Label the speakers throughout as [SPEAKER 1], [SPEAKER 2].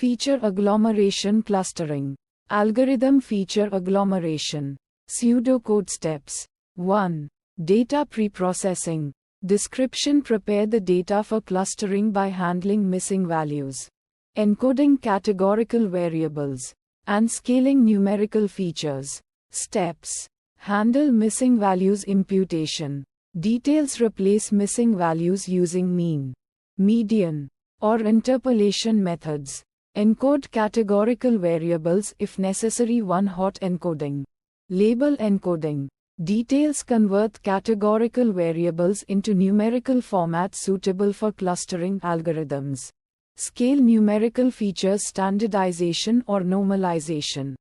[SPEAKER 1] Feature agglomeration clustering. Algorithm feature agglomeration. Pseudocode steps. 1. Data preprocessing. Description: prepare the data for clustering by handling missing values, encoding categorical variables, and scaling numerical features. Steps. Handle missing values imputation. Details: replace missing values using mean, median, or interpolation methods. Encode categorical variables if necessary. One-hot encoding. Label encoding. Details: convert categorical variables into numerical format suitable for clustering algorithms. Scale numerical features: standardization or normalization.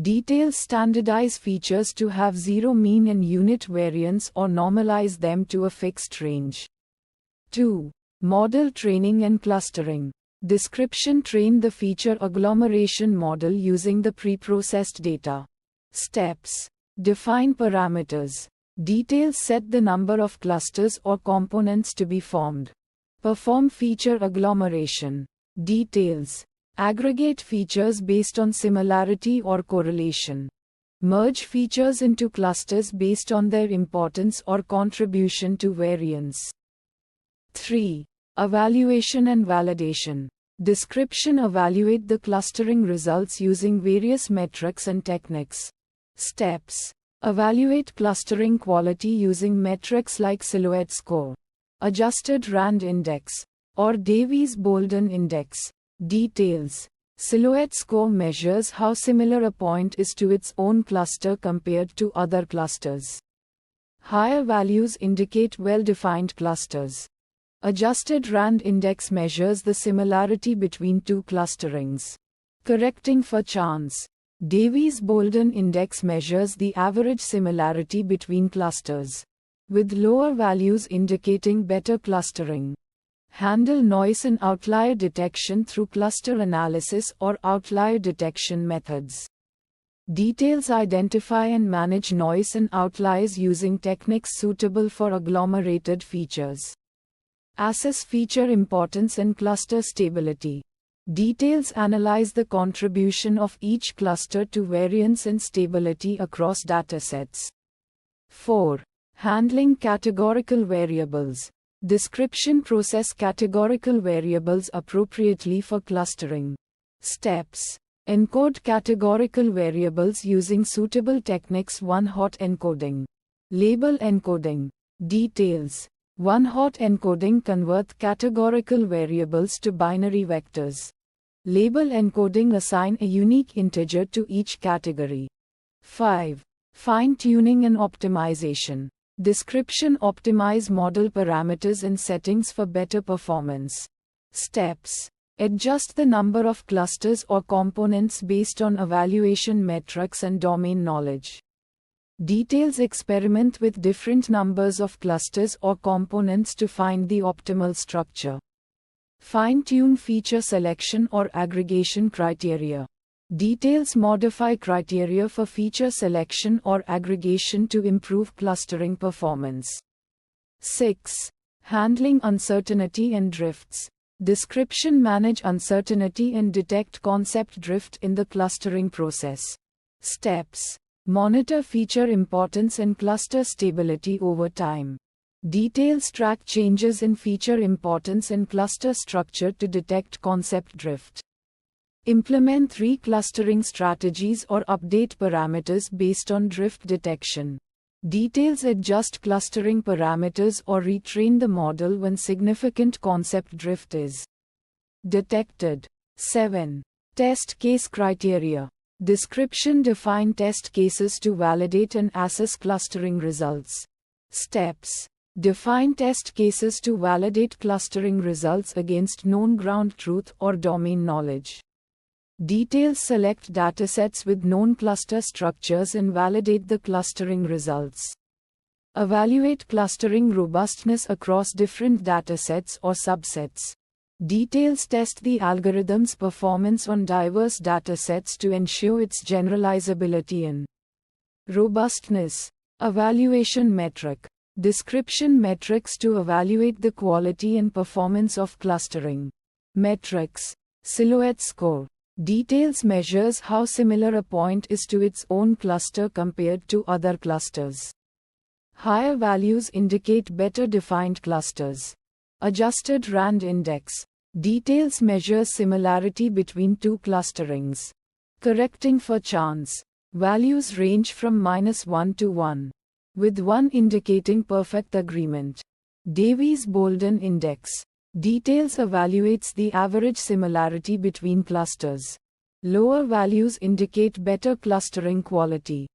[SPEAKER 1] Details: standardize features to have zero mean and unit variance or normalize them to a fixed range. 2. Model training and clustering. Description: train the feature agglomeration model using the preprocessed data. Steps. Define parameters. Details: set the number of clusters or components to be formed. Perform feature agglomeration. Details. Aggregate features based on similarity or correlation. Merge features into clusters based on their importance or contribution to variance. 3. Evaluation and validation. Description: evaluate the clustering results using various metrics and techniques. Steps. Evaluate clustering quality using metrics like silhouette score, adjusted rand index, or Davies-Bouldin index. Details. Silhouette score measures how similar a point is to its own cluster compared to other clusters. Higher values indicate well-defined clusters. Adjusted rand index measures the similarity between two clusterings, correcting for chance. Davies-Bouldin index measures the average similarity between clusters, with lower values indicating better clustering. Handle noise and outlier detection through cluster analysis or outlier detection methods. Details: identify and manage noise and outliers using techniques suitable for agglomerated features. Assess feature importance and cluster stability. Details: analyze the contribution of each cluster to variance and stability across datasets. 4. Handling categorical variables. Description: process categorical variables appropriately for clustering. Steps. Encode categorical variables using suitable techniques. One-hot encoding. Label encoding. Details. One-hot encoding: convert categorical variables to binary vectors. Label encoding: assign a unique integer to each category. 5. Fine-tuning and optimization. Description: optimize model parameters and settings for better performance. Steps. Adjust the number of clusters or components based on evaluation metrics and domain knowledge. Details: experiment with different numbers of clusters or components to find the optimal structure. Fine-tune feature selection or aggregation criteria. Details: modify criteria for feature selection or aggregation to improve clustering performance. 6. Handling uncertainty and drifts. Description: manage uncertainty and detect concept drift in the clustering process. Steps. Monitor feature importance and cluster stability over time. Details: track changes in feature importance and cluster structure to detect concept drift. Implement reclustering strategies or update parameters based on drift detection. Details: adjust clustering parameters or retrain the model when significant concept drift is detected. 7. Test case criteria. Description: define test cases to validate and assess clustering results. Steps. Define test cases to validate clustering results against known ground truth or domain knowledge. Details: select datasets with known cluster structures and validate the clustering results. Evaluate clustering robustness across different datasets or subsets. Details: test the algorithm's performance on diverse datasets to ensure its generalizability and robustness. Evaluation metric. Description: metrics to evaluate the quality and performance of clustering. Metrics. Silhouette score. Details measures how similar a point is to its own cluster compared to other clusters. Higher values indicate better defined clusters. Adjusted RAND index. Details measure similarity between two clusterings. Correcting for chance. Values range from -1 to 1, with 1 indicating perfect agreement. Davies-Bouldin index. Details evaluates the average similarity between clusters. Lower values indicate better clustering quality.